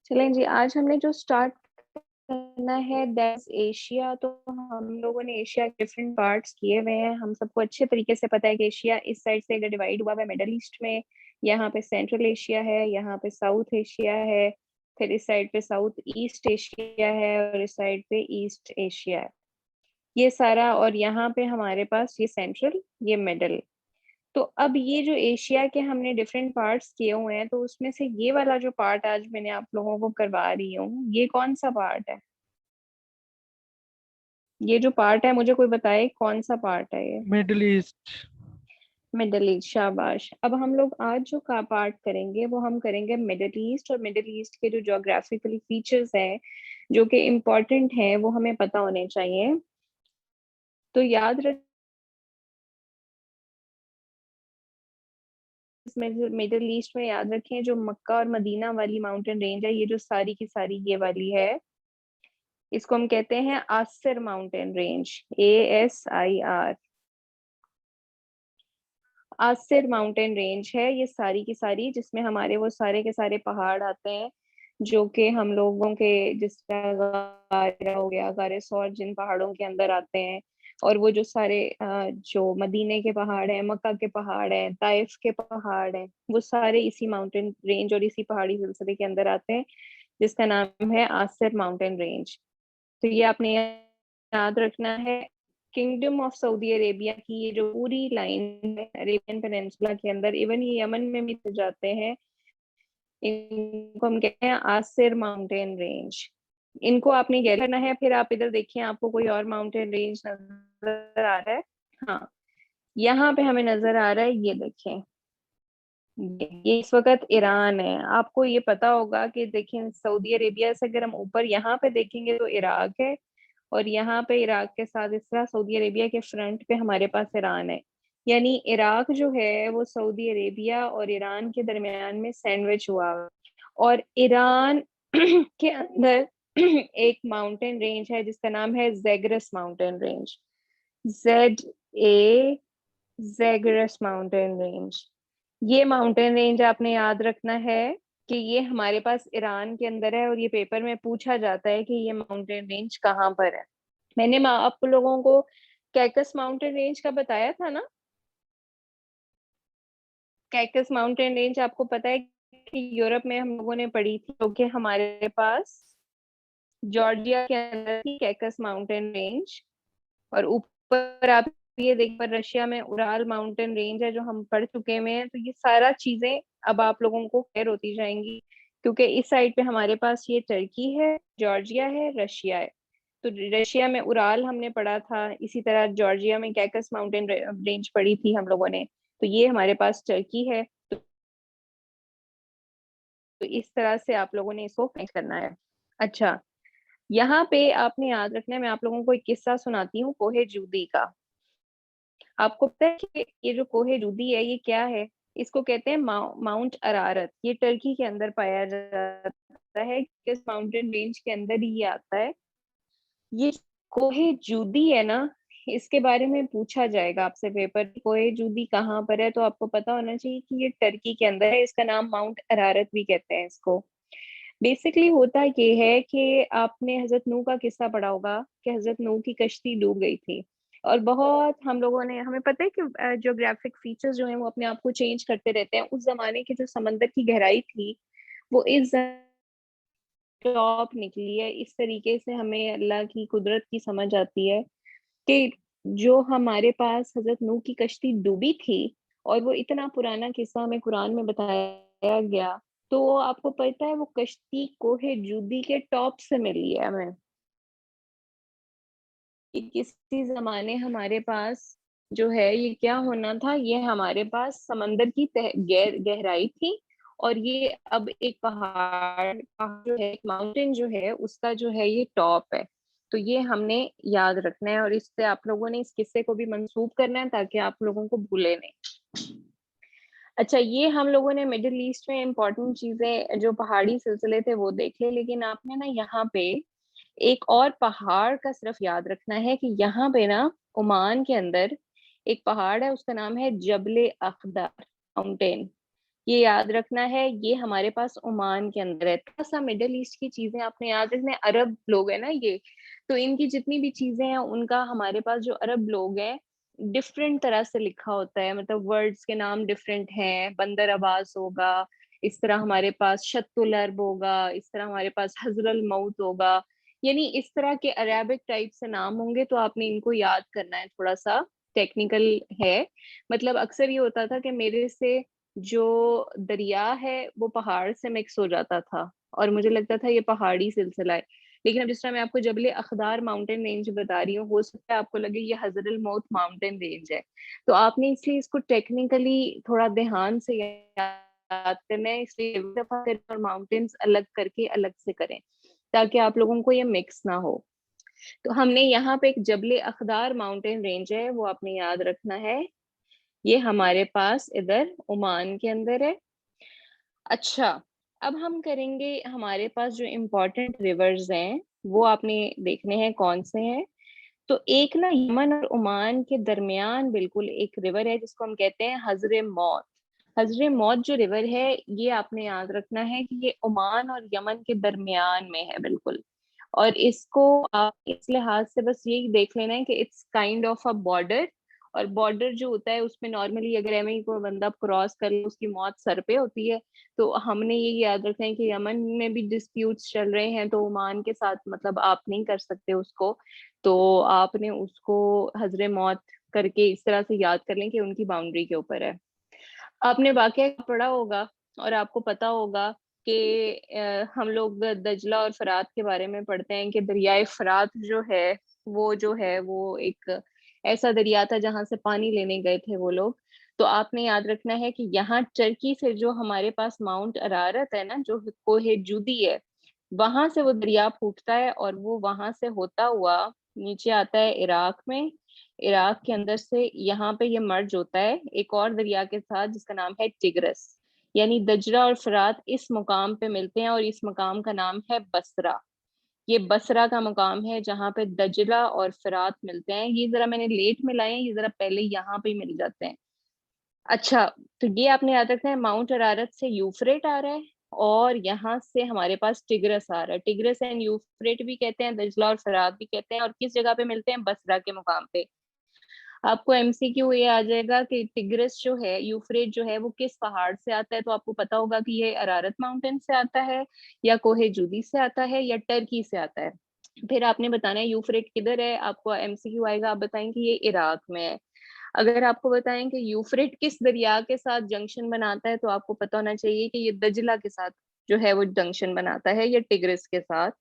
चलें जी, आज हमने जो स्टार्ट करना है दैट्स एशिया। तो हम लोगों ने एशिया के डिफरेंट पार्ट्स किए हुए हैं। हम सबको अच्छे तरीके से पता है कि एशिया इस साइड से अगर डिवाइड हुआ है मिडल ईस्ट में, यहाँ पे सेंट्रल एशिया है, यहाँ पे साउथ एशिया है, फिर इस साइड पे साउथ ईस्ट एशिया है और इस साइड पे ईस्ट एशिया है। ये सारा, और यहाँ पे हमारे पास ये सेंट्रल, ये मिडल। तो अब ये जो एशिया के हमने डिफरेंट पार्ट्स किए हुए हैं, तो उसमें से ये वाला जो पार्ट आज मैंने आप लोगों को करवा रही हूँ, ये कौन सा पार्ट है? ये जो पार्ट है, मुझे कोई बताए कौन सा पार्ट है ये? Middle east. मिडल ईस्ट, शाबाश। अब हम लोग आज जो का पार्ट करेंगे वो हम करेंगे मिडल ईस्ट, और मिडल ईस्ट के जो ज्योग्राफिकल फीचर्स हैं जो कि इम्पोर्टेंट हैं वो हमें पता होने चाहिए। तो याद रख, मिडल ईस्ट में याद रखें जो मक्का और मदीना वाली माउंटेन रेंज है, ये जो सारी की सारी ये वाली है, इसको हम कहते हैं Asir mountain range. ASIR, Asir mountain range है ये सारी की सारी, जिसमें हमारे वो सारे के सारे पहाड़ आते हैं जो कि हम लोगों के, जिसका गारा हो गया, गारे जिन पहाड़ों के अंदर आते हैं। और वो जो सारे जो मदीने के पहाड़ हैं, मक्का के पहाड़ हैं, ताइफ के पहाड़ हैं, वो सारे इसी माउंटेन रेंज और इसी पहाड़ी सिलसिले के अंदर आते हैं, जिसका नाम है आसिर माउंटेन रेंज। तो ये आपने याद रखना है। किंगडम ऑफ सऊदी अरेबिया की ये जो पूरी लाइन है अरेबियन पेनिनसुला के अंदर, इवन ये यमन में भी जाते हैं, इनको हम कहते हैं आसिर माउंटेन रेंज। इनको आपने गैस करना है। फिर आप इधर देखिए, आपको कोई और माउंटेन रेंज नजर आ रहा है? हाँ, यहाँ पे हमें नजर आ रहा है, ये देखें, ये इस वक्त ईरान है। आपको ये पता होगा कि देखें, सऊदी अरेबिया से अगर हम ऊपर यहाँ पे देखेंगे तो इराक है, और यहाँ पे इराक के साथ इस तरह सऊदी अरेबिया के फ्रंट पे हमारे पास ईरान है। यानी इराक जो है वो सऊदी अरेबिया और ईरान के दरमियान में सैंडविच हुआ है। और ईरान के अंदर एक माउंटेन रेंज है जिसका नाम है Zagros mountain range. ZA, Zagros mountain range. ये माउंटेन रेंज आपने याद रखना है कि ये हमारे पास ईरान के अंदर है, और ये पेपर में पूछा जाता है कि ये माउंटेन रेंज कहाँ पर है। मैंने आप लोगों को कैकस माउंटेन रेंज का बताया था ना। कैकस माउंटेन रेंज आपको पता है कि यूरोप में हम लोगों ने पढ़ी थी, क्योंकि हमारे पास जॉर्जिया के अंदर थी कैकस माउंटेन रेंज। और ऊपर आप ये देख पर रशिया में उराल माउंटेन रेंज है जो हम पढ़ चुके हुए हैं। तो ये सारा चीजें अब आप लोगों को क्लियर होती जाएंगी, क्योंकि इस साइड पे हमारे पास ये टर्की है, जॉर्जिया है, रशिया है। तो रशिया में उराल हमने पढ़ा था, इसी तरह जॉर्जिया में कैकस माउंटेन रेंज पढ़ी थी हम लोगों ने। तो ये हमारे पास टर्की है। तो इस तरह से आप लोगों ने इसको कनेक्ट करना है। अच्छा, यहाँ पे आपने याद रखना है, मैं आप लोगों को एक किस्सा सुनाती हूँ कोहे जूदी का। आपको पता है कि ये जो कोहे जूदी है ये क्या है? इसको कहते हैं माउंट अरारत। ये टर्की के अंदर पाया जाता है, किस माउंटेन रेंज के अंदर ही ये आता है। ये कोहे जूदी है ना, इसके बारे में पूछा जाएगा आपसे पेपर, कोहे जूदी कहाँ पर है, तो आपको पता होना चाहिए कि ये टर्की के अंदर है। इसका नाम माउंट अरारत भी कहते हैं इसको। बेसिकली होता ये है कि आपने हजरत नूह का किस्सा पढ़ा होगा कि हजरत नूह की कश्ती डूब गई थी। और बहुत हम लोगों ने, हमें पता है कि ज्योग्राफिक फीचर्स जो हैं वो अपने आप को चेंज करते रहते हैं। उस जमाने की जो समंदर की गहराई थी वो इस टॉप निकली है। इस तरीके से हमें अल्लाह की कुदरत की समझ आती है कि जो हमारे पास हजरत नूह की कश्ती डूबी थी, और वो इतना पुराना किस्सा हमें कुरान में बताया गया, तो आपको पता है वो कश्ती कोहे जूदी के टॉप से मिली है हमें। कि किसी जमाने हमारे पास जो है ये क्या होना था, ये हमारे पास समंदर की गहराई थी, और ये अब एक पहाड़ जो है, एक माउंटेन जो है उसका जो है ये टॉप है। तो ये हमने याद रखना है, और इससे आप लोगों ने इस किस्से को भी मंसूब करना है ताकि आप लोगों को भूले नहीं। अच्छा, ये हम लोगों ने मिडिल ईस्ट में इम्पोर्टेंट चीजें जो पहाड़ी सिलसिले थे वो देख ले, लेकिन आपने ना यहाँ पे एक और पहाड़ का सिर्फ याद रखना है कि यहाँ पे ना ओमान के अंदर एक पहाड़ है, उसका नाम है जबले अख्दर माउंटेन। ये याद रखना है। ये हमारे पास ओमान के अंदर है। थोड़ा सा मिडल ईस्ट की चीजें आपने याद रखना है, अरब लोग है ना ये, तो इनकी जितनी भी चीजें हैं उनका हमारे पास जो अरब लोग हैं डिफरेंट तरह से लिखा होता है, मतलब वर्ड्स के नाम डिफरेंट हैं। बंदर अब्बास होगा, इस तरह हमारे पास शत्तुल अरब होगा, इस तरह हमारे पास हजरल मऊत होगा, यानी इस तरह के अरेबिक टाइप से नाम होंगे, तो आपने इनको याद करना है। थोड़ा सा टेक्निकल है। मतलब अक्सर ये होता था कि मेरे से जो दरिया है वो पहाड़ से मिक्स हो जाता था और मुझे लगता था ये पहाड़ी सिलसिला है। लेकिन अब जिस तरह मैं आपको जबले अखदार माउंटेन रेंज बता रही हूँ, हो सकता है आपको लगे ये हजरल मौत माउंटेन रेंज है। तो आपने इसलिए इसको टेक्निकली थोड़ा ध्यान से याद करना है, इसलिए एक दफा करें और माउंटेन्स अलग करके अलग से करें ताकि आप लोगों को ये मिक्स ना हो। तो हमने यहाँ पे एक जबले अखदार माउंटेन रेंज है, वो आपने याद रखना है। ये हमारे पास इधर ओमान के अंदर है। अच्छा, अब हम करेंगे, हमारे पास जो इम्पोर्टेंट रिवर्स हैं वो आपने देखने हैं कौन से हैं। तो एक ना यमन और ओमान के दरमियान बिल्कुल एक रिवर है जिसको हम कहते हैं हजरे मौत। हजरे मौत जो रिवर है ये आपने याद रखना है कि ये ओमान और यमन के दरमियान में है बिल्कुल। और इसको आप इस लिहाज से बस यही देख लेना है कि it's kind of a border. और बॉर्डर जो होता है उसमें नॉर्मली अगर एवं कोई बंदा क्रॉस कर ले उसकी मौत सर पे होती है। तो हमने ये याद रखना है कि यमन में भी डिस्प्यूट्स चल रहे हैं तो ओमान के साथ मतलब आप नहीं कर सकते उसको। तो आपने उसको हजरे मौत करके इस तरह से याद कर लें कि उनकी बाउंड्री के ऊपर है। आपने वाकया पढ़ा होगा और आपको पता होगा कि हम लोग दजला और फरात के बारे में पढ़ते हैं कि दरियाए फरात जो है वो एक ऐसा दरिया था जहां से पानी लेने गए थे वो लोग। तो आपने याद रखना है कि यहाँ टर्की से जो हमारे पास माउंट अरारत है ना, जो कोहे जूदी है, वहां से वो दरिया फूटता है और वो वहां से होता हुआ नीचे आता है इराक में। इराक के अंदर से यहाँ पे ये मर्ज होता है एक और दरिया के साथ जिसका नाम है टिग्रस। यानी दजरा और फरात इस मुकाम पे मिलते हैं और इस मुकाम का नाम है बसरा। ये बसरा का मुकाम है जहाँ पे दजला और फरात मिलते हैं। ये जरा मैंने लेट में लाए हैं, ये जरा पहले यहाँ पे ही मिल जाते हैं। अच्छा, तो ये आपने याद रखना है, माउंट अरारत से यूफ्रेट आ रहा है और यहाँ से हमारे पास टिग्रस आ रहा है। टिग्रस एंड यूफ्रेट भी कहते हैं, दजला और फरात भी कहते हैं, और किस जगह पे मिलते हैं? बसरा के मुकाम पे। आपको एमसीक्यू ये आ जाएगा कि टिग्रिस जो है, यूफ्रेट जो है, वो किस पहाड़ से आता है, तो आपको पता होगा कि ये अरारत माउंटेन से आता है या कोहे जूदी से आता है या टर्की से आता है। फिर आपने बताना है यूफ्रेट किधर है। आपको एमसीक्यू आएगा, आप बताएंगे ये इराक में है। अगर आपको बताएं कि यूफ्रेट किस दरिया के साथ जंक्शन बनाता है, तो आपको पता होना चाहिए कि ये दजला के साथ जो है वो जंक्शन बनाता है या टिग्रिस के साथ।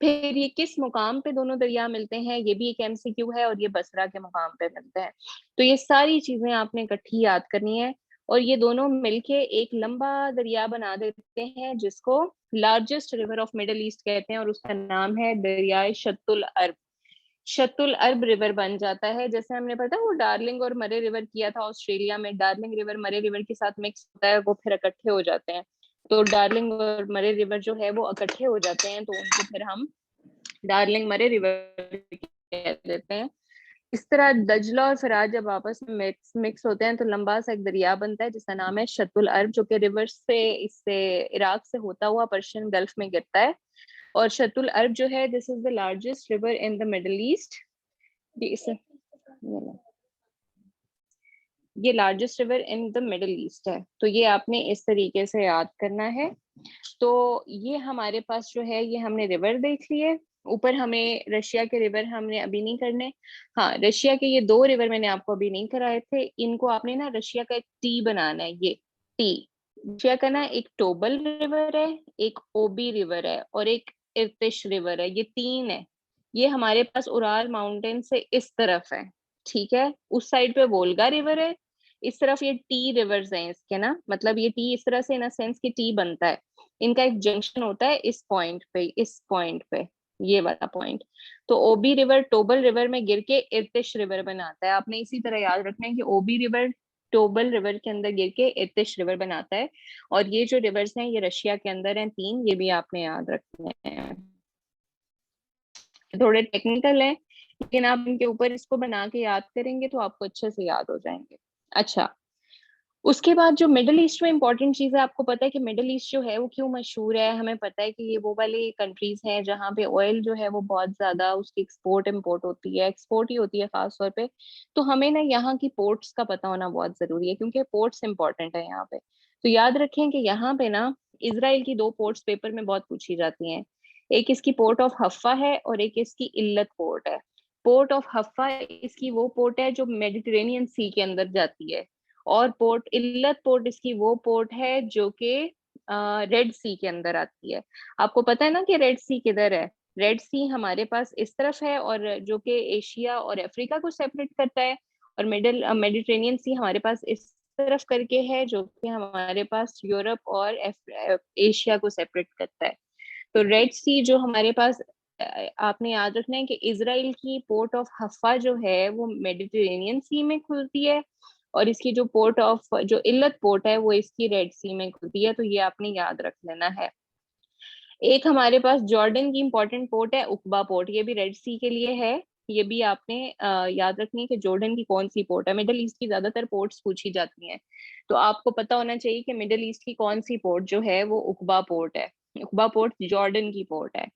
फिर ये किस मुकाम पे दोनों दरिया मिलते हैं, ये भी एक एमसीक्यू है, और ये बसरा के मुकाम पे मिलते हैं। तो ये सारी चीजें आपने इकट्ठी याद करनी है। और ये दोनों मिलके एक लंबा दरिया बना देते हैं जिसको largest river of middle east कहते हैं, और उसका नाम है दरियाए शत्तुल अरब। शत्तुल अरब रिवर बन जाता है। जैसे हमने पता वो डार्लिंग और मरे रिवर किया था ऑस्ट्रेलिया में, डार्लिंग रिवर मरे रिवर के साथ मिक्स होता है, वो फिर इकट्ठे हो जाते हैं। तो डार्लिंग और मरे रिवर जो है वो इकट्ठे हो जाते हैं, तो उनको फिर हम डार्लिंग मरे रिवर कह देते हैं। इस तरह दजला और फरात जब आपस में मिक्स मिक्स होते हैं तो लंबा सा एक दरिया बनता है जिसका नाम है शत्तुल अरब, जो कि रिवर से इससे इराक से होता हुआ पर्शियन गल्फ में गिरता है। और शत्तुल अरब जो है, this is the largest river in the Middle East. ये largest river in the Middle East है। तो ये आपने इस तरीके से याद करना है। तो ये हमारे पास जो है, ये हमने रिवर देख लिए। ऊपर हमें रशिया के रिवर हमने अभी नहीं करने। हाँ, रशिया के ये दो रिवर मैंने आपको अभी नहीं कराए थे, इनको आपने ना रशिया का एक टी बनाना है। ये टी रशिया का ना एक टोबल रिवर है, एक ओबी रिवर है और एक इर्तिश रिवर है। ये तीन है। ये हमारे पास उराल माउंटेन से इस तरफ है। ठीक है, उस साइड पे वोल्गा रिवर है, इस तरफ ये टी रिवर्स हैं इसके ना, मतलब ये टी इस तरह से इन सेंस की टी बनता है। इनका एक जंक्शन होता है इस पॉइंट पे, इस पॉइंट पे, ये वाला पॉइंट। तो ओबी रिवर टोबल रिवर में गिर के इर्तिश रिवर बनाता है। आपने इसी तरह याद रखना है कि ओबी रिवर टोबल रिवर के अंदर गिर के इर्तिश रिवर बनाता है। और ये जो रिवर्स हैं ये रशिया के अंदर हैं तीन, ये भी आपने याद रखने हैं। थोड़े टेक्निकल है लेकिन आप इनके ऊपर इसको बना के याद करेंगे तो आपको अच्छे से याद हो जाएंगे। अच्छा, उसके बाद जो मिडल ईस्ट में इम्पोर्टेंट चीज़ है, आपको पता है कि मिडल ईस्ट जो है वो क्यों मशहूर है? हमें पता है कि ये वो वाली कंट्रीज़ हैं जहाँ पे ऑयल जो है वो बहुत ज़्यादा उसकी एक्सपोर्ट इम्पोर्ट होती है, एक्सपोर्ट ही होती है ख़ास तौर पे। तो हमें ना यहाँ की पोर्ट्स का पता होना बहुत ज़रूरी है क्योंकि पोर्ट्स इम्पोर्टेंट है यहाँ पे। तो याद रखें कि यहाँ पे ना इज़राइल की 2 पोर्ट्स पेपर में बहुत पूछी जाती हैं। एक इसकी पोर्ट ऑफ हफ़ा है और एक इसकी इल्लत पोर्ट है। पोर्ट ऑफ हफ़ा इसकी वो पोर्ट है जो मेडिटेरेनियन सी के अंदर जाती है। और पोर्ट इल्लत पोर्ट इसकी वो पोर्ट है जो कि रेड सी के अंदर आती है। आपको पता है ना कि रेड सी किधर है? रेड सी हमारे पास इस तरफ है और जो कि एशिया और अफ्रीका को सेपरेट करता है और मेडिटेरेनियन सी हमारे पास इस तरफ करके है जो कि हमारे पास यूरोप और एशिया को सेपरेट करता है। तो रेड सी जो हमारे पास आपने याद रखना है कि इज़राइल की पोर्ट ऑफ हफ़ा जो है वो मेडिटेरेनियन सी में खुलती है और इसकी जो पोर्ट ऑफ जो इल्लत पोर्ट है वो इसकी रेड सी में खुलती है, तो ये आपने याद रख लेना है। एक हमारे पास जॉर्डन की इंपॉर्टेंट पोर्ट है उकबा पोर्ट, ये भी रेड सी के लिए है। ये भी आपने याद रखनी है कि जॉर्डन की कौन सी पोर्ट है। मिडल ईस्ट की ज्यादातर पोर्ट्स पूछी जाती हैं, तो आपको पता होना चाहिए कि मिडल ईस्ट की कौन सी पोर्ट जो है वो उकबा पोर्ट है। उकबा पोर्ट जॉर्डन की पोर्ट है।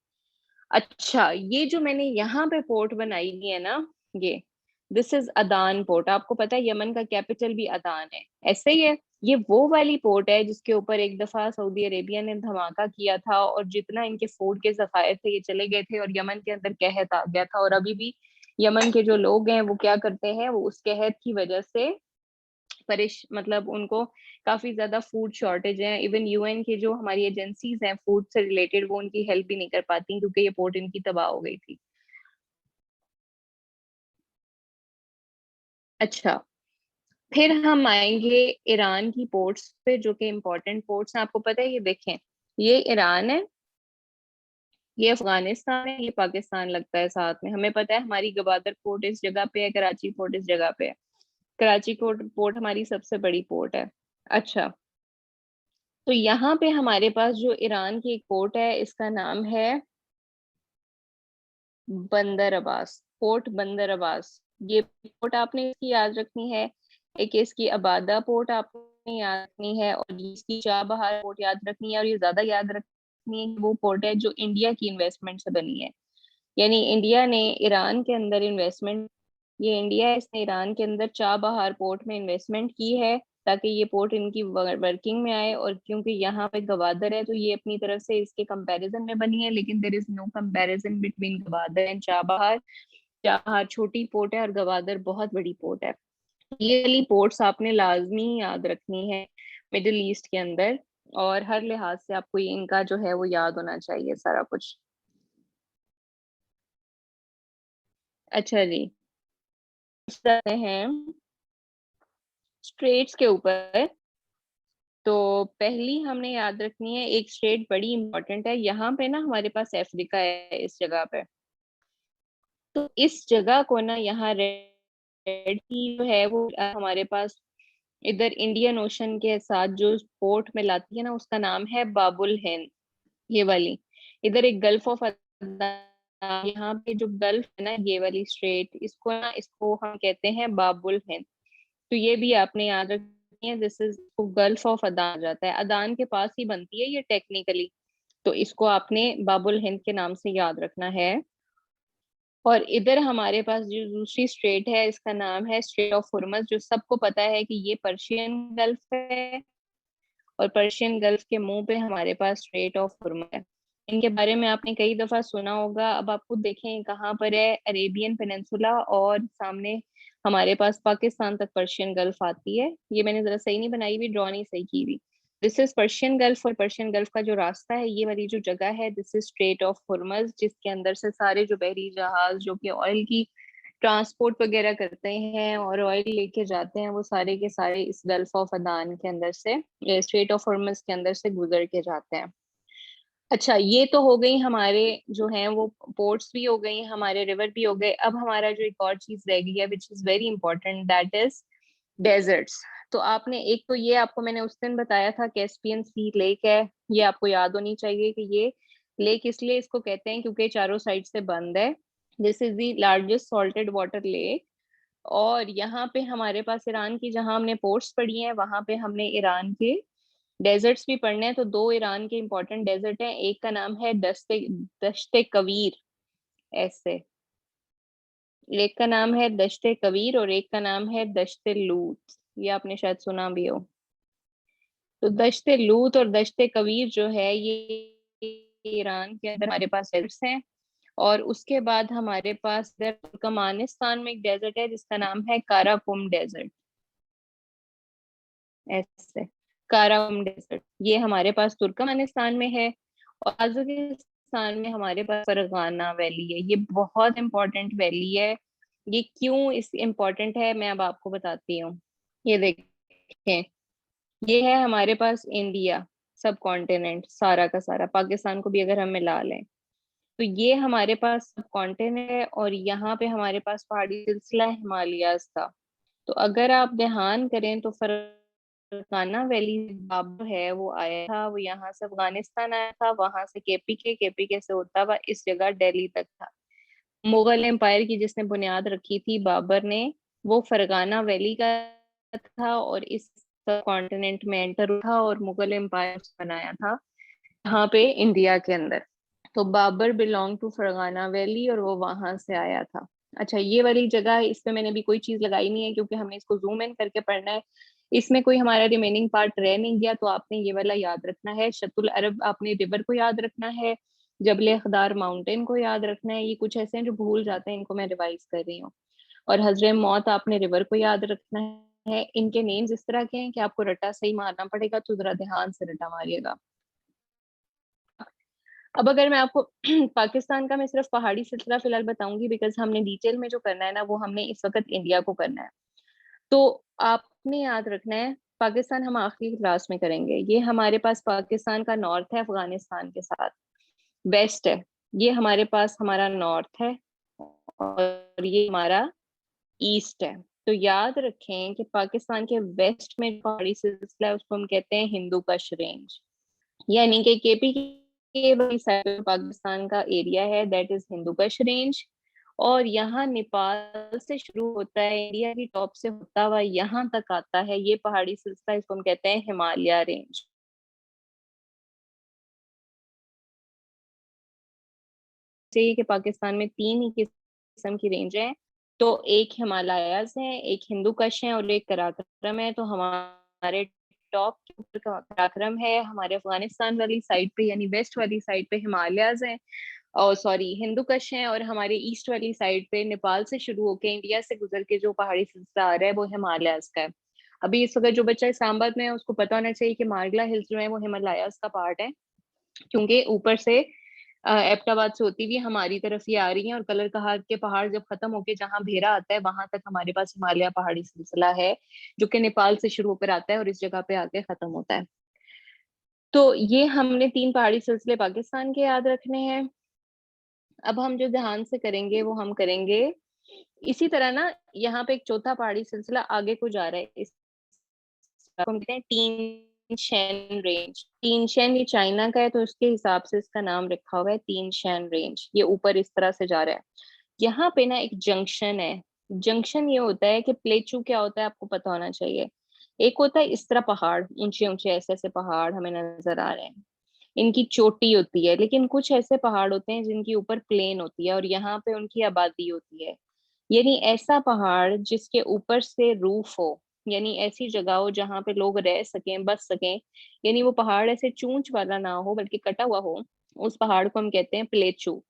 अच्छा, ये जो मैंने यहाँ पे पोर्ट बनाई हुई है ना, ये दिस इज अदान पोर्ट। आपको पता है यमन का कैपिटल भी अदान है, ऐसे ही है। ये वो वाली पोर्ट है जिसके ऊपर एक दफा सऊदी अरेबिया ने धमाका किया था और जितना इनके फूड के जखायर थे ये चले गए थे और यमन के अंदर कहत आ गया था। और अभी भी यमन के जो लोग हैं वो क्या करते हैं, वो उस कहत की वजह से मतलब उनको काफी ज्यादा फूड शॉर्टेज है। इवन यूएन की जो हमारी एजेंसीज हैं फूड से रिलेटेड, वो उनकी हेल्प भी नहीं कर पाती क्योंकि ये पोर्ट इनकी तबाह हो गई थी। अच्छा, फिर हम आएंगे ईरान की पोर्ट्स पे जो कि इम्पोर्टेंट पोर्ट्स हैं। आपको पता है, ये देखें, ये ईरान है, ये अफगानिस्तान है, ये पाकिस्तान लगता है साथ में। हमें पता है हमारी गवादर पोर्ट इस जगह पे है, कराची पोर्ट इस जगह पे है। कराची पोर्ट पोर्ट हमारी सबसे बड़ी पोर्ट है। अच्छा, तो यहाँ पे हमारे पास जो ईरान की एक पोर्ट है इसका नाम है बंदर अब्बास, पोर्ट बंदर अब्बास। ये पोर्ट आपने इसकी याद रखनी है। एक इसकी अबादा पोर्ट आपने याद रखनी है और इसकी चाबहार पोर्ट याद रखनी है। और ये ज्यादा याद रखनी है कि वो पोर्ट है जो इंडिया की इन्वेस्टमेंट से बनी है। यानी इंडिया ने ईरान के अंदर इन्वेस्टमेंट, ये इंडिया है, इसने ईरान के अंदर चाबहार पोर्ट में इन्वेस्टमेंट की है ताकि ये पोर्ट इनकी वर्किंग में आए। और क्योंकि यहाँ पे गवादर है तो ये अपनी तरफ से इसके कंपैरिजन में बनी है, लेकिन there is no comparison between Gwadar and Chabahar. Chabahar छोटी पोर्ट है और गवादर बहुत बड़ी पोर्ट है। ये वाली पोर्ट्स आपने लाजमी याद रखनी है मिडिल ईस्ट के अंदर, और हर लिहाज से आपको इनका जो है वो याद होना चाहिए सारा कुछ। अच्छा जी, हैं स्ट्रेट्स के ऊपर। तो पहली हमने याद रखनी है, एक स्टेट बड़ी इंपॉर्टेंट है यहाँ पे ना, हमारे पास अफ्रीका है इस जगह पे। तो इस जगह को ना यहाँ रेड सी जो है वो हमारे पास इधर इंडियन ओशन के साथ जो पोर्ट में लाती है ना, उसका नाम है बाबुल हिंद। ये वाली इधर एक गल्फ ऑफ यहाँ पे जो गल्फ है ना, ये वाली स्ट्रेट, इसको ना इसको हम कहते हैं बाबुल हिंद। तो ये भी आपने याद रखनी है। दिस इज गल्फ ऑफ अदान जाता है, अदान के पास ही बनती है ये टेक्निकली। तो इसको आपने बाबुल हिंद के नाम से याद रखना है। और इधर हमारे पास जो दूसरी स्ट्रेट है इसका नाम है स्ट्रेट ऑफ हुर्मस, जो सबको पता है कि ये पर्शियन गल्फ है। और पर्शियन गल्फ के मुंह पे हमारे पास स्ट्रेट ऑफ हुर्मस है। इनके बारे में आपने कई दफा सुना होगा। अब आप खुद देखें कहाँ पर है, अरेबियन पेनिनसुला और सामने हमारे पास पाकिस्तान तक पर्शियन गल्फ आती है। ये मैंने जरा सही नहीं बनाई हुई, ड्रॉ नहीं सही की हुई। दिस इज पर्शियन गल्फ, और पर्शियन गल्फ का जो रास्ता है, ये वाली जो जगह है, this is straight of Hormuz, जिसके अंदर से सारे जो बहरी जहाज जो कि ऑयल की ट्रांसपोर्ट वगैरह करते हैं और ऑयल लेके जाते हैं, वो सारे के सारे इस गल्फ ऑफ अदान के अंदर से, स्ट्रेट ऑफ हॉर्मस के अंदर से गुजर के जाते हैं। अच्छा, ये तो हो गई हमारे जो हैं वो पोर्ट्स भी हो गई, हमारे रिवर भी हो गए। अब हमारा जो एक और चीज रह गई है which is very important, that is deserts. तो आपने एक तो ये आपको मैंने उस दिन बताया था कैस्पियन सी लेक है, ये आपको याद होनी चाहिए कि ये लेक इसलिए इसको कहते हैं क्योंकि चारों साइड से बंद है। This is the largest salted water lake और यहाँ पे हमारे पास ईरान की, जहाँ हमने पोर्ट्स पढ़ी हैं, वहां पे हमने ईरान के डेजर्ट्स भी पढ़ने हैं। तो दो ईरान के इंपॉर्टेंट डेजर्ट हैं, एक का नाम है दश्ते दश्ते कवीर, ऐसे, एक का नाम है दश्ते कवीर और एक का नाम है दश्ते लूत, ये आपने शायद सुना भी हो। तो दश्ते लूत और दश्ते कवीर जो है ये ईरान के अंदर हमारे पास डेजर्ट्स हैं। और उसके बाद हमारे पास इधर तुर्कमानिस्तान में एक डेजर्ट है जिसका नाम है काराकुम डेजर्ट, ऐसे, काराकुम डेजर्ट, ये हमारे पास तुर्कमानिस्तान में है। और ताजिकिस्तान में हमारे पास फरगाना वैली है, ये बहुत इंपॉर्टेंट वैली है। ये क्यों इस इम्पोर्टेंट है मैं अब आपको बताती हूँ। ये देखें, ये है हमारे पास इंडिया सब कॉन्टिनेंट, सारा का सारा, पाकिस्तान को भी अगर हम मिला लें तो ये हमारे पास सब कॉन्टिनेंट है। और यहाँ पे हमारे पास पहाड़ी सिलसिला हिमालयाज का। तो अगर आप ध्यान करें तो फरगाना वैली बाबर है वो आया था, वो यहाँ से अफगानिस्तान आया था, वहां से केपीके से होता हुआ इस जगह दिल्ली तक था। मुगल एम्पायर की जिसने बुनियाद रखी थी बाबर ने, वो फरगाना वैली का था और इस कॉन्टिनेंट में एंटर हुआ और मुगल एम्पायर बनाया था यहाँ पे इंडिया के अंदर। तो Babar belong to Fergana valley और वो वहां से आया था। अच्छा, ये वाली जगह, इस पे मैंने भी कोई चीज लगाई नहीं है क्योंकि हमने इसको जूम इन करके पढ़ना है। इसमें कोई हमारा रिमेनिंग पार्ट रह नहीं गया, तो आपने ये वाला याद रखना है। शतुल अरब आपने रिवर को याद रखना है, जबल अखदार माउंटेन को याद रखना है। ये कुछ ऐसे हैं जो भूल जाते हैं, इनको मैं रिवाइज कर रही हूँ। और हजरे मौत आपने रिवर को याद रखना है। इनके नेम्स इस तरह के हैं कि आपको रटा सही मारना पड़ेगा, तो जरा ध्यान से रटा मारिएगा। अब अगर मैं आपको पाकिस्तान का मैं सिर्फ पहाड़ी सिलसिला फिलहाल बताऊंगी, बिकॉज हमने डिटेल में जो करना है ना वो हमने इस वक्त इंडिया को करना है। तो आपने याद रखना है, पाकिस्तान हम आखिरी क्लास में करेंगे। ये हमारे पास पाकिस्तान का नॉर्थ है अफगानिस्तान के साथ, वेस्ट है, ये हमारे पास हमारा नॉर्थ है, और ये हमारा ईस्ट है। तो याद रखें कि पाकिस्तान के वेस्ट में जो पहाड़ी सिलसिला है उसको हम कहते हैं हिंदू कश रेंज, यानी कि केपी के वाली साइड पाकिस्तान का एरिया है, दैट इज हिंदू कश रेंज। और यहाँ नेपाल से शुरू होता है, इंडिया की टॉप से होता हुआ यहाँ तक आता है ये पहाड़ी सिलसिला, इसको हम कहते हैं हिमालय रेंज। चाहिए कि पाकिस्तान में तीन ही किस्म की रेंज है। तो एक हिमालयाज है, एक हिंदू कश है और एक कराक्रम है। तो हमारे टॉप के ऊपर कराक्रम है, हमारे अफगानिस्तान वाली साइड पे यानी वेस्ट वाली साइड पे हिमालयाज है, और सॉरी हिंदू कश है, और हमारे ईस्ट वाली साइड पे नेपाल से शुरू होकर इंडिया से गुजर के जो पहाड़ी सिलसिला आ रहा है वो हिमालयाज का है। अभी इस वक्त जो बच्चा इस्लामाबाद में है उसको पता होना चाहिए कि मारगला हिल्स जो है वो हिमालयाज का पार्ट है, क्योंकि ऊपर से एबटाबाद से होती हुई हमारी तरफ ये आ रही है। और कलर कहार के पहाड़ जब खत्म होके जहाँ भेरा आता है वहां तक हमारे पास हिमालय पहाड़ी सिलसिला है, जो कि नेपाल से शुरू होकर आता है और इस जगह पे आके खत्म होता है। तो ये हमने तीन पहाड़ी सिलसिले पाकिस्तान के याद रखने हैं। अब हम जो ध्यान से करेंगे वो हम करेंगे इसी तरह ना, यहाँ पे एक चौथा पहाड़ी सिलसिला आगे को जा रहा है, इस हम कहते हैं तीन शैन रेंज। तीन शैन ये चाइना का है, तो उसके हिसाब से इसका नाम रखा हुआ है तीन शैन रेंज। ये ऊपर इस तरह से जा रहा है। यहाँ पे ना एक जंक्शन है। जंक्शन ये होता है कि प्लेचू क्या होता है आपको पता होना चाहिए। एक होता है इस तरह पहाड़, ऊंचे ऊंचे ऐसे ऐसे पहाड़ हमें नजर आ रहे हैं, इनकी चोटी होती है। लेकिन कुछ ऐसे पहाड़ होते हैं जिनकी ऊपर प्लेन होती है और यहाँ पे उनकी आबादी होती है। यानी ऐसा पहाड़ जिसके ऊपर से रूफ हो, यानी ऐसी जगह हो जहाँ पे लोग रह सकें, बस सकें। यानी वो पहाड़ ऐसे चूंच वाला ना हो बल्कि कटा हुआ हो, उस पहाड़ को हम कहते हैं प्लेचू।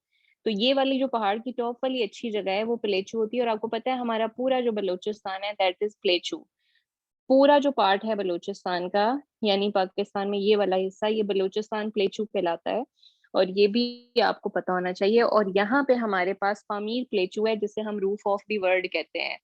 तो ये वाली जो पहाड़ की टॉप वाली अच्छी जगह है वो प्लेचू होती है। और आपको पता है हमारा पूरा जो बलूचिस्तान है दैट इज प्लेचू। पूरा जो पार्ट है बलूचिस्तान का, यानी पाकिस्तान में ये वाला हिस्सा, ये बलूचिस्तान प्लेचू कहलाता है। और ये भी आपको पता होना चाहिए। और यहाँ पे हमारे पास पामीर प्लेचू है जिसे हम रूफ ऑफ द वर्ल्ड कहते हैं।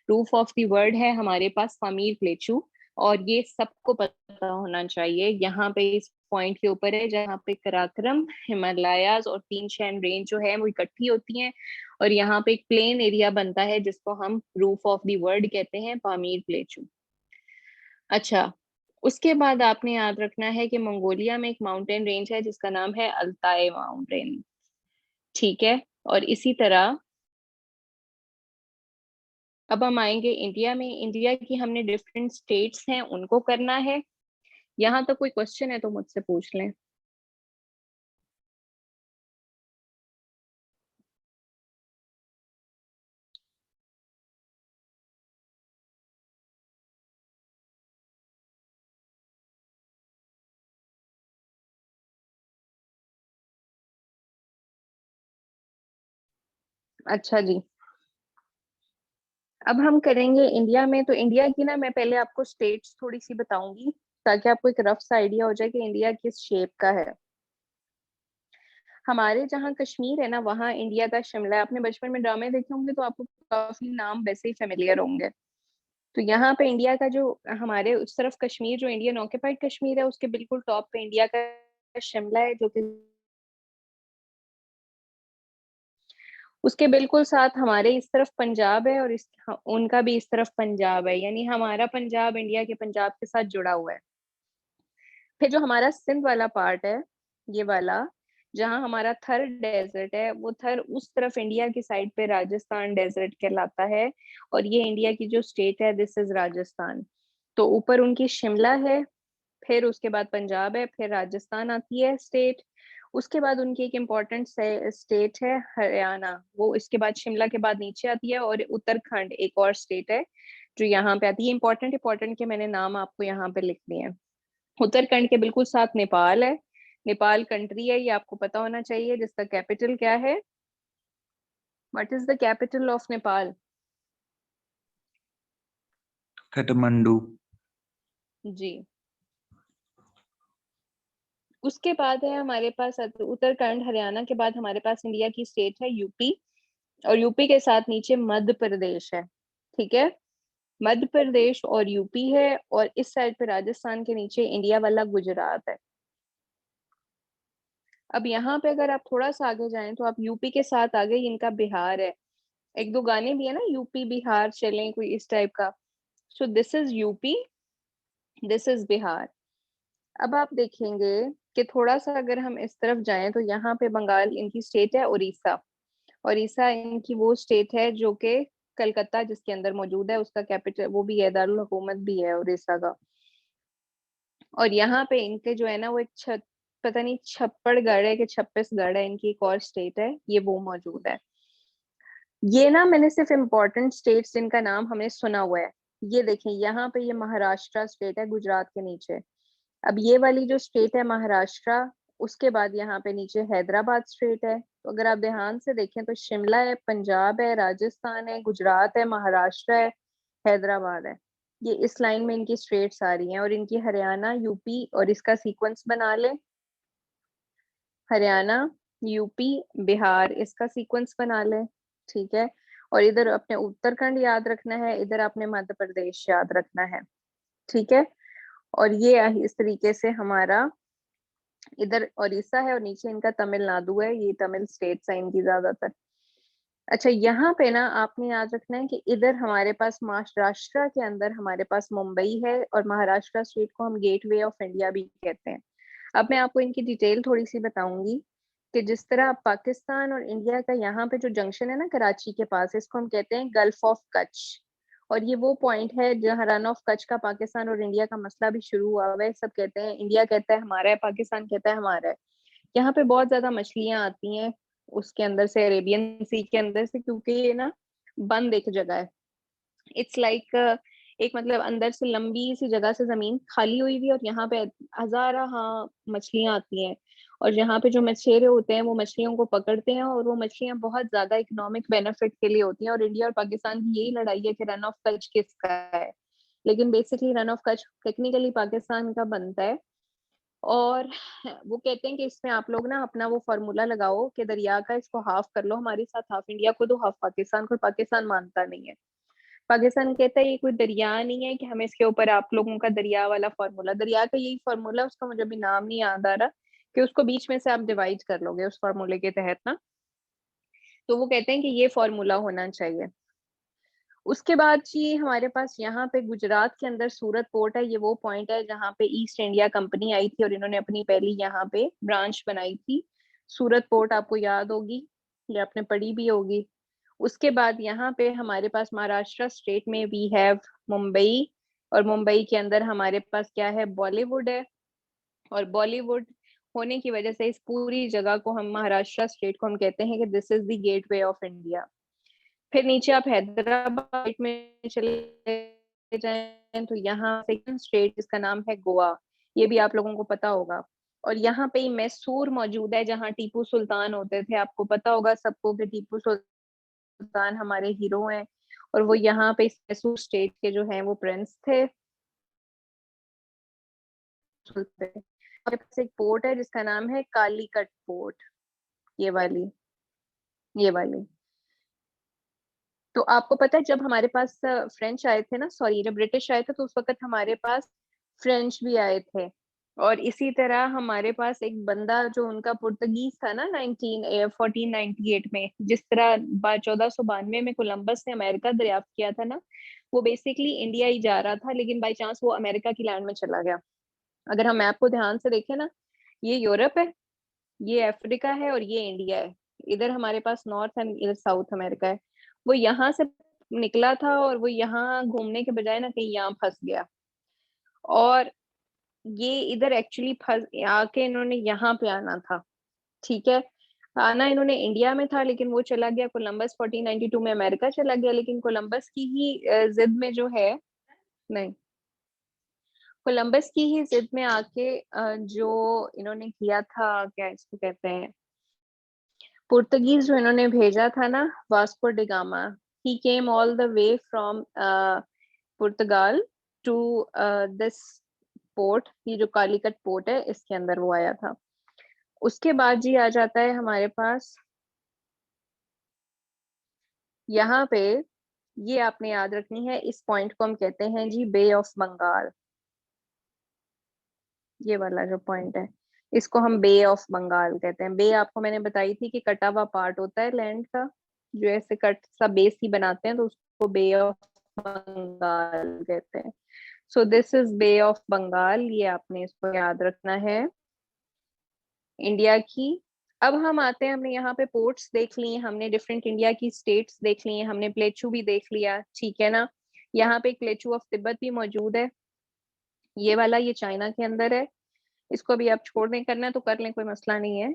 रूफ ऑफ द वर्ल्ड है हमारे पास पामीर प्लेचू। और ये सबको पता होना चाहिए। यहाँ पे इस पॉइंट के ऊपर है जहाँ पे कराक्रम, हिमालयाज और तीन शैन रेंज जो है वो इकट्ठी होती हैं। और यहाँ पे एक प्लेन एरिया बनता है जिसको हम रूफ ऑफ द वर्ल्ड कहते हैं, पामीर प्लेचू। अच्छा, उसके बाद आपने याद रखना है कि मंगोलिया में एक माउंटेन रेंज है जिसका नाम है अल्ताई माउंटेन। ठीक है। और इसी तरह अब हम आएंगे इंडिया में। इंडिया की हमने डिफरेंट स्टेट्स हैं उनको करना है। यहाँ तक कोई क्वेश्चन है तो मुझसे पूछ लें। अच्छा जी, अब हम करेंगे इंडिया में। तो इंडिया की ना मैं पहले आपको स्टेट्स थोड़ी सी बताऊंगी, ताकि आपको एक रफ सा आइडिया हो जाए कि इंडिया किस शेप का है। हमारे जहाँ कश्मीर है ना, वहाँ इंडिया का शिमला है। आपने बचपन में ड्रामे देखे होंगे तो आपको काफी नाम वैसे ही फेमिलियर होंगे। तो यहाँ पे इंडिया का जो, हमारे उस तरफ कश्मीर जो इंडियन ऑक्यूपाइड कश्मीर है, उसके बिल्कुल टॉप पे इंडिया का शिमला है, जो कि उसके बिल्कुल साथ हमारे इस तरफ पंजाब है, और उनका भी इस तरफ पंजाब है। यानी हमारा पंजाब इंडिया के पंजाब के साथ जुड़ा हुआ है। फिर जो हमारा सिंध वाला पार्ट है, ये वाला, जहाँ हमारा थर डेजर्ट है, वो थर उस तरफ इंडिया की साइड पे राजस्थान डेजर्ट कहलाता है। और ये इंडिया की जो स्टेट है, दिस इज राजस्थान। तो ऊपर उनकी शिमला है, फिर उसके बाद पंजाब है, फिर राजस्थान आती है स्टेट। उसके बाद उनकी एक इम्पोर्टेंट स्टेट है हरियाणा, वो इसके बाद शिमला के बाद नीचे आती है। और उत्तराखंड एक और स्टेट है जो यहाँ पे आती है। इंपॉर्टेंट इंपॉर्टेंट के मैंने नाम आपको यहाँ पे लिख दिए हैं। उत्तराखंड के बिल्कुल साथ नेपाल है। नेपाल कंट्री है, ये आपको पता होना चाहिए। जिसका कैपिटल क्या है? What is the capital of Nepal? Kathmandu. जी। उसके बाद है हमारे पास उत्तराखंड हरियाणा के बाद हमारे पास इंडिया की स्टेट है यूपी। और यूपी के साथ नीचे मध्य प्रदेश है। ठीक है, मध्य प्रदेश और यूपी है। और इस साइड पे राजस्थान के नीचे इंडिया वाला गुजरात है। अब यहाँ पे अगर आप थोड़ा सा आगे जाएं तो आप यूपी के साथ आगे इनका बिहार है। एक दो गाने भी है ना, यूपी बिहार चलें, कोई इस टाइप का। सो this is UP, this is Bihar. अब आप देखेंगे कि थोड़ा सा अगर हम इस तरफ जाएं तो यहाँ पे बंगाल इनकी स्टेट है, उड़ीसा। उड़ीसा इनकी वो स्टेट है जो कि कलकत्ता जिसके अंदर मौजूद है, उसका कैपिटल वो भी है, दारुल हुकूमत भी है उड़ीसा का। और यहाँ पे इनके जो है ना, वो एक पता नहीं छप्पड़गढ़ है कि छत्तीसगढ़ है, इनकी एक और स्टेट है, ये वो मौजूद है। ये ना मैंने सिर्फ इम्पोर्टेंट स्टेट्स जिनका नाम हमने सुना हुआ है। ये देखें यहाँ पे, ये महाराष्ट्र स्टेट है गुजरात के नीचे। अब ये वाली जो स्टेट है महाराष्ट्र, उसके बाद यहाँ पे नीचे हैदराबाद स्टेट है। तो अगर आप ध्यान से देखें तो शिमला है, पंजाब है, राजस्थान है, गुजरात है, महाराष्ट्र है, हैदराबाद है। ये इस लाइन में इनकी स्टेट्स आ रही हैं। और इनकी हरियाणा, यूपी, और इसका सीक्वेंस बना ले, हरियाणा, यूपी, बिहार, इसका सीक्वेंस बना ले। ठीक है। और इधर अपने उत्तराखंड याद रखना है, इधर आपने मध्य प्रदेश याद रखना है। ठीक है। और ये इस तरीके से हमारा इधर उड़ीसा है, और नीचे इनका तमिलनाडु है। ये तमिल स्टेट्स है इनकी ज्यादातर। अच्छा, यहाँ पे ना आपने याद रखना है कि इधर हमारे पास महाराष्ट्र के अंदर हमारे पास मुंबई है, और महाराष्ट्र स्टेट को हम गेटवे ऑफ इंडिया भी कहते हैं। अब मैं आपको इनकी डिटेल थोड़ी सी बताऊंगी कि जिस तरह पाकिस्तान और इंडिया का यहाँ पे जो जंक्शन है ना कराची के पास, इसको हम कहते हैं गल्फ ऑफ कच्छ। और ये वो पॉइंट है जहाँ रन ऑफ कच्छ का पाकिस्तान और इंडिया का मसला भी शुरू हुआ हुआ है। सब कहते हैं, इंडिया कहता है हमारा है, पाकिस्तान कहता है हमारा है। यहाँ पे बहुत ज्यादा मछलियां आती हैं उसके अंदर से, अरेबियन सी के अंदर से, क्योंकि ये ना बंद एक जगह है। इट्स लाइक एक मतलब अंदर से लंबी सी जगह से जमीन खाली हुई हुई है, और यहाँ पे हजारा हाँ मछलियां आती हैं। और यहाँ पे जो मछेरे होते हैं वो मछलियों को पकड़ते हैं, और वो मछलियां बहुत ज्यादा इकोनॉमिक बेनिफिट के लिए होती हैं। और इंडिया और पाकिस्तान की यही लड़ाई है कि रन ऑफ कच्छ किसका है। लेकिन basically run of Kutch technically Pakistan का बनता है। और वो कहते हैं कि इसमें आप लोग ना अपना वो फॉर्मूला लगाओ कि दरिया का इसको हाफ कर लो हमारे साथ, हाफ इंडिया को दो, हाफ पाकिस्तान को। पाकिस्तान मानता नहीं है। पाकिस्तान कहता है ये कोई दरिया नहीं है कि हमें इसके ऊपर आप लोगों का दरिया वाला फॉर्मूला, दरिया का यही फॉर्मूला, उसका मुझे अभी नाम नहीं याद आ रहा, कि उसको बीच में से आप डिवाइड कर लोगे उस फॉर्मूले के तहत ना। तो वो कहते हैं कि ये फॉर्मूला होना चाहिए। उसके बाद जी हमारे पास यहाँ पे गुजरात के अंदर सूरत पोर्ट है। ये वो पॉइंट है जहाँ पे ईस्ट इंडिया कंपनी आई थी, और इन्होंने अपनी पहली यहाँ पे ब्रांच बनाई थी। सूरत पोर्ट आपको याद होगी, ये आपने पढ़ी भी होगी। उसके बाद यहाँ पे हमारे पास महाराष्ट्र स्टेट में वी हैव मुंबई, और मुंबई के अंदर हमारे पास क्या है, बॉलीवुड है। और बॉलीवुड होने की वजह से इस पूरी जगह को हम, महाराष्ट्र स्टेट को हम कहते हैं कि this is the gateway of India. फिर नीचे आप हैदराबाद में चले जाएं तो यहाँ सेकंड स्टेट जिसका नाम है गोवा, ये भी आप लोगों को पता होगा। और यहाँ पे ही मैसूर मौजूद है जहाँ टीपू सुल्तान होते थे। आपको पता होगा सबको कि टीपू सुल्तान हमारे हीरो हैं, और वो यहाँ पे इस मैसूर स्टेट के जो हैं वो प्रिंस थे। हमारे पास एक पोर्ट है जिसका नाम है कालीकट पोर्ट, ये वाली, ये वाली। तो आपको पता है जब हमारे पास फ्रेंच आए थे ना, सॉरी जब ब्रिटिश आए थे, तो उस वक्त हमारे पास फ्रेंच भी आए थे। और इसी तरह हमारे पास एक बंदा जो उनका पुर्तगीज था ना 1498 में, जिस तरह 1492 में कोलंबस ने अमेरिका दरियाफ्त किया था ना, वो बेसिकली इंडिया ही जा रहा था, लेकिन बाई चांस वो अमेरिका की लैंड में चला गया। अगर हम मैप को ध्यान से देखें ना, ये यूरोप है, ये अफ्रीका है, और ये इंडिया है। इधर हमारे पास नॉर्थ एंड इधर साउथ अमेरिका है। वो यहाँ से निकला था और वो यहाँ घूमने के बजाय ना कहीं यहाँ फंस गया, और ये इधर एक्चुअली फंस आके इन्होंने यहाँ पे आना था। ठीक है, आना इन्होंने इंडिया में था, लेकिन वो चला गया कोलंबस 1492 में अमेरिका चला गया। लेकिन कोलंबस की ही जिद में जो है, नहीं, कोलंबस की ही जिद में आके जो इन्होंने किया था, क्या इसको कहते हैं, पुर्तगीज जो इन्होंने भेजा था ना, Vasco da Gama, he came all the way from Portugal to this port. ये जो कालीकट पोर्ट है इसके अंदर वो आया था। उसके बाद जी आ जाता है हमारे पास यहाँ पे, ये आपने याद रखनी है, इस पॉइंट को हम कहते हैं जी बे ऑफ बंगाल। ये वाला जो पॉइंट है इसको हम बे ऑफ बंगाल कहते हैं। बे आपको मैंने बताई थी कि कटा हुआ पार्ट होता है लैंड का, जो ऐसे कट सा बेस ही बनाते हैं, तो उसको बे ऑफ बंगाल कहते हैं। So this is Bay of Bengal, ये आपने इसको याद रखना है इंडिया की। अब हम आते हैं, हमने यहाँ पे पोर्ट्स देख लिए, हमने डिफरेंट इंडिया की स्टेट्स देख ली, हमने प्लेचू भी देख लिया, ठीक है ना। यहाँ पे एक प्लेचू ऑफ तिब्बत भी मौजूद है, ये वाला, ये चाइना के अंदर है। इसको भी आप छोड़ दें, करना है तो कर लें, कोई मसला नहीं है।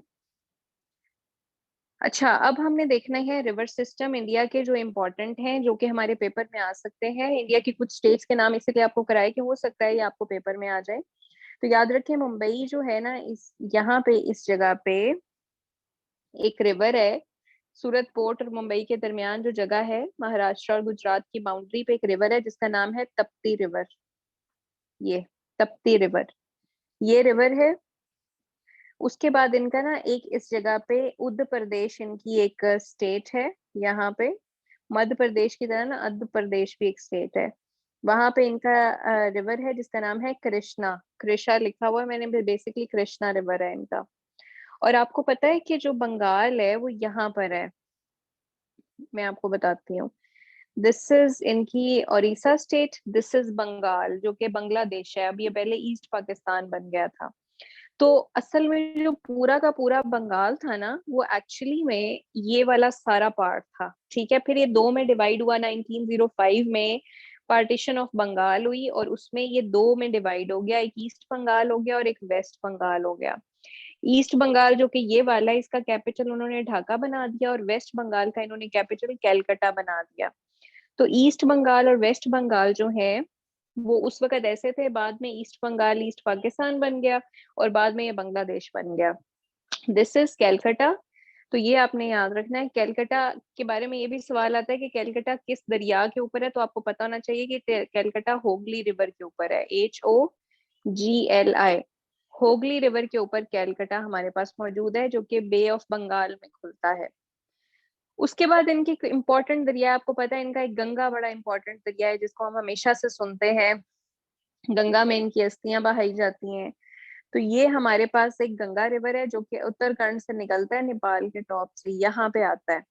अच्छा, अब हमने देखना है रिवर सिस्टम इंडिया के जो इम्पोर्टेंट हैं, जो कि हमारे पेपर में आ सकते हैं। इंडिया की कुछ स्टेट्स के नाम इसलिए आपको कराए कि हो सकता है ये आपको पेपर में आ जाए। तो याद रखें, मुंबई जो है ना, इस यहाँ पे इस जगह पे एक रिवर है। सूरत पोर्ट और मुंबई के दरमियान जो जगह है, महाराष्ट्र और गुजरात की बाउंड्री पे एक रिवर है जिसका नाम है तप्ती रिवर। ये तप्ती रिवर, ये रिवर है। उसके बाद इनका ना एक इस जगह पे उत्तर प्रदेश, इनकी एक स्टेट है यहाँ पे। मध्य प्रदेश की तरह ना उत्तर प्रदेश भी एक स्टेट है। वहां पे इनका रिवर है जिसका नाम है कृष्णा। कृष्णा लिखा हुआ है मैंने, बेसिकली कृष्णा रिवर है इनका। और आपको पता है कि जो बंगाल है वो यहाँ पर है, मैं आपको बताती हूँ। दिस इज इनकी Odisha state, this is Bengal जो कि बांग्लादेश है। अब ये पहले ईस्ट पाकिस्तान बन गया था। तो असल में जो पूरा का पूरा बंगाल था ना, वो एक्चुअली में ये वाला सारा पार्ट था। ठीक है, फिर ये दो में डिवाइड हुआ 1905 में, पार्टीशन ऑफ बंगाल हुई, और उसमें ये दो में डिवाइड हो गया, एक ईस्ट बंगाल हो गया और एक वेस्ट बंगाल हो गया। ईस्ट बंगाल जो कि ये वाला है, इसका कैपिटल उन्होंने ढाका बना दिया, और वेस्ट बंगाल का इन्होंने कैपिटल कैलकाटा बना दिया। तो ईस्ट बंगाल और वेस्ट बंगाल जो है वो उस वक्त ऐसे थे, बाद में ईस्ट बंगाल ईस्ट पाकिस्तान बन गया, और बाद में ये बांग्लादेश बन गया। This is Calcutta. तो ये आपने याद रखना है। कैलकाटा के बारे में ये भी सवाल आता है कि कैलकाटा किस दरिया के ऊपर है, तो आपको पता होना चाहिए कि कैलकाटा होगली रिवर के ऊपर है, HOGLI, होगली रिवर के ऊपर कैलकाटा हमारे पास मौजूद है, जो कि बे ऑफ बंगाल में खुलता है। उसके बाद इनकी इंपॉर्टेंट दरिया, आपको पता है इनका एक गंगा बड़ा इंपॉर्टेंट दरिया है जिसको हम हमेशा से सुनते हैं, गंगा में इनकी अस्थियां बहाई जाती हैं। तो ये हमारे पास एक गंगा रिवर है जो कि उत्तराखंड से निकलता है, नेपाल के टॉप से यहाँ पे आता है,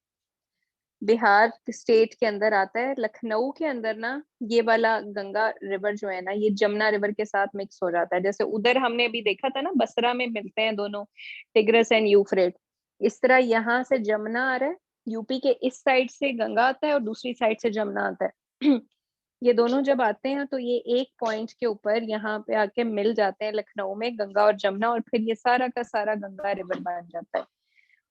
बिहार स्टेट के अंदर आता है, लखनऊ के अंदर ना ये वाला गंगा रिवर जो है ना, ये जमुना रिवर के साथ मिक्स हो जाता है। जैसे उधर हमने अभी देखा था ना, बसरा में मिलते हैं दोनों, टिग्रस एंड यूफ्रेट, इस तरह यहाँ से जमुना आ रहा है, यूपी के इस साइड से गंगा आता है और दूसरी साइड से जमुना आता है। ये दोनों जब आते हैं तो ये एक पॉइंट के ऊपर यहाँ पे आके मिल जाते हैं लखनऊ में, गंगा और जमुना, और फिर ये सारा का सारा गंगा रिवर बन जाता है।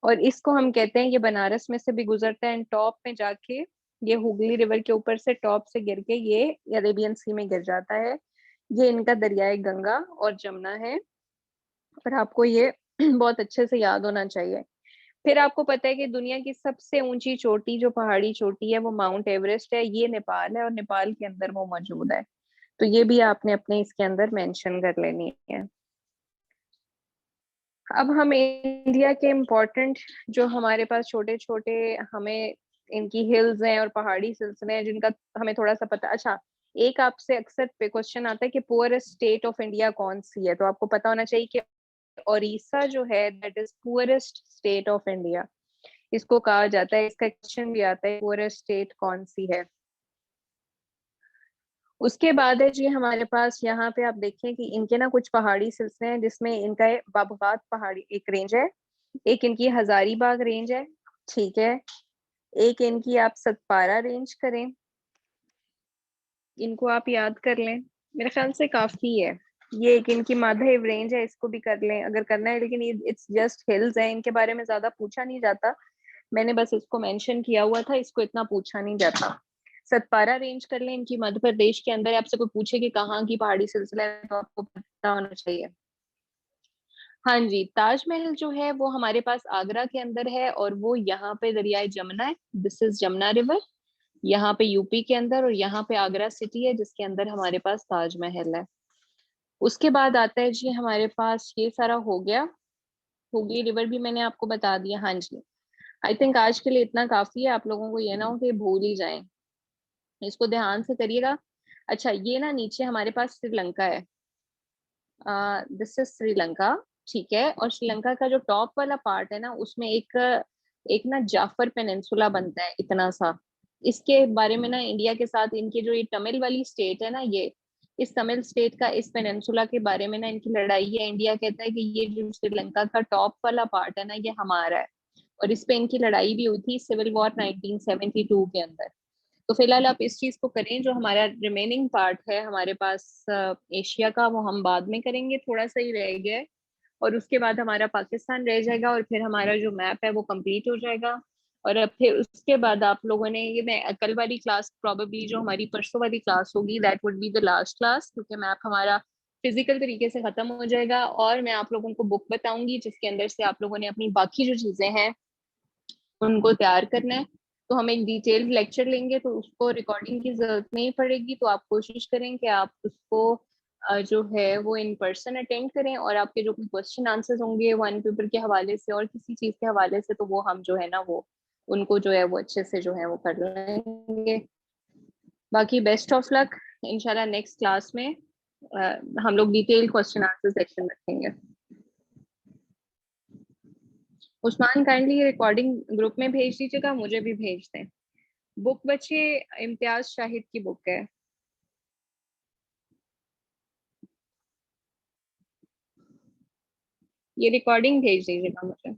और इसको हम कहते हैं, ये बनारस में से भी गुजरता है एंड टॉप में जाके ये हुगली रिवर के ऊपर से टॉप से गिर के ये अरेबियन सी में गिर जाता है। ये इनका दरियाए गंगा और जमुना है, और आपको ये बहुत अच्छे से याद होना चाहिए। फिर आपको पता है कि दुनिया की सबसे ऊंची चोटी, जो पहाड़ी चोटी है, वो माउंट एवरेस्ट है, ये नेपाल है, और नेपाल के अंदर वो मौजूद है। तो ये भी आपने अपने इसके अंदर मेंशन कर लेनी है। अब हम इंडिया के इम्पोर्टेंट जो हमारे पास छोटे छोटे हमें इनकी हिल्स हैं और पहाड़ी सिलसिले हैं जिनका हमें थोड़ा सा पता। अच्छा, एक आपसे अक्सर पे क्वेश्चन आता है कि पुअरेस्ट स्टेट ऑफ इंडिया कौन सी है, तो आपको पता होना चाहिए कि ओडिशा जो है that is poorest state of India, इसको कहा जाता है। इसका क्वेश्चन भी आता है पुअरेस्ट स्टेट कौन सी है। उसके बाद है जी हमारे पास यहाँ पे आप देखें कि इनके ना कुछ पहाड़ी सिलसिले हैं जिसमें इनका बाबूघाट पहाड़ी एक रेंज है, एक इनकी हजारीबाग रेंज है, ठीक है, एक इनकी आप सतपारा रेंज करें, इनको आप याद कर लें, मेरे ख्याल से काफी है। ये एक इनकी माधव रेंज है, इसको भी कर लें अगर करना है, लेकिन ये इट्स जस्ट हिल्स है, इनके बारे में ज्यादा पूछा नहीं जाता, मैंने बस इसको मेंशन किया हुआ था, इसको इतना पूछा नहीं जाता। सतपारा रेंज कर लें, इनकी मध्य प्रदेश के अंदर है। आपसे कोई पूछे कि कहाँ की पहाड़ी सिलसिला है तो आपको पता होना चाहिए। हाँ जी, ताजमहल जो है वो हमारे पास आगरा के अंदर है, और वो यहाँ पे दरियाए जमुना है, दिस इज जमुना रिवर, यहाँ पे यूपी के अंदर, और यहाँ पे आगरा सिटी है जिसके अंदर हमारे पास ताजमहल है। उसके बाद आता है जी हमारे पास, ये सारा हो गया, हुगली रिवर भी मैंने आपको बता दिया। हाँ जी, आई थिंक आज के लिए इतना काफी है, आप लोगों को ये ना हो कि भूल ही जाएं, इसको ध्यान से करिएगा। अच्छा, ये ना नीचे हमारे पास श्रीलंका है, दिस इज श्रीलंका, ठीक है, और श्रीलंका का जो टॉप वाला पार्ट है ना, उसमें एक एक ना जाफर पेनिनसुला बनता है इतना सा। इसके बारे में ना इंडिया के साथ इनकी जो ये तमिल वाली स्टेट है ना, ये इस तमिल स्टेट का इस पेनिनसुला के बारे में ना इनकी लड़ाई है। इंडिया कहता है कि ये जो श्रीलंका का टॉप वाला पार्ट है ना, ये हमारा है, और इस पे इनकी लड़ाई भी हुई थी सिविल वॉर 1972 के अंदर। तो फिलहाल आप इस चीज को करें, जो हमारा रिमेनिंग पार्ट है हमारे पास एशिया का, वो हम बाद में करेंगे, थोड़ा सा ही रह गया है, और उसके बाद हमारा पाकिस्तान रह जाएगा, और फिर हमारा जो मैप है वो कंप्लीट हो जाएगा। और अब फिर उसके बाद आप लोगों ने ये, मैं कल वाली क्लास, प्रोबेबली जो हमारी परसों वाली क्लास होगी, that would be the last class, क्योंकि मैप हमारा फिजिकल तरीके से खत्म हो जाएगा, और मैं आप लोगों को बुक बताऊंगी जिसके अंदर से आप लोगों ने अपनी बाकी जो चीजें हैं उनको तैयार करना है। तो हम एक डिटेल्ड लेक्चर लेंगे, तो उसको रिकॉर्डिंग की जरूरत नहीं पड़ेगी, तो आप कोशिश करें कि आप उसको जो है वो इन पर्सन अटेंड करें, और आपके जो भी क्वेश्चन आंसर्स होंगे वन पेपर के हवाले से और किसी चीज के हवाले से, तो वो हम जो है ना वो उनको जो है वो अच्छे से जो है वो कर लेंगे। बाकी बेस्ट ऑफ लक, इंशाल्लाह नेक्स्ट क्लास में हम लोग डिटेल क्वेश्चन आंसर सेक्शन रखेंगे। उस्मान काइंडली रिकॉर्डिंग ग्रुप में भेज दीजिएगा, मुझे भी भेज दें। बुक बच्चे इम्तियाज शाहिद की बुक है। ये रिकॉर्डिंग भेज दीजिएगा मुझे।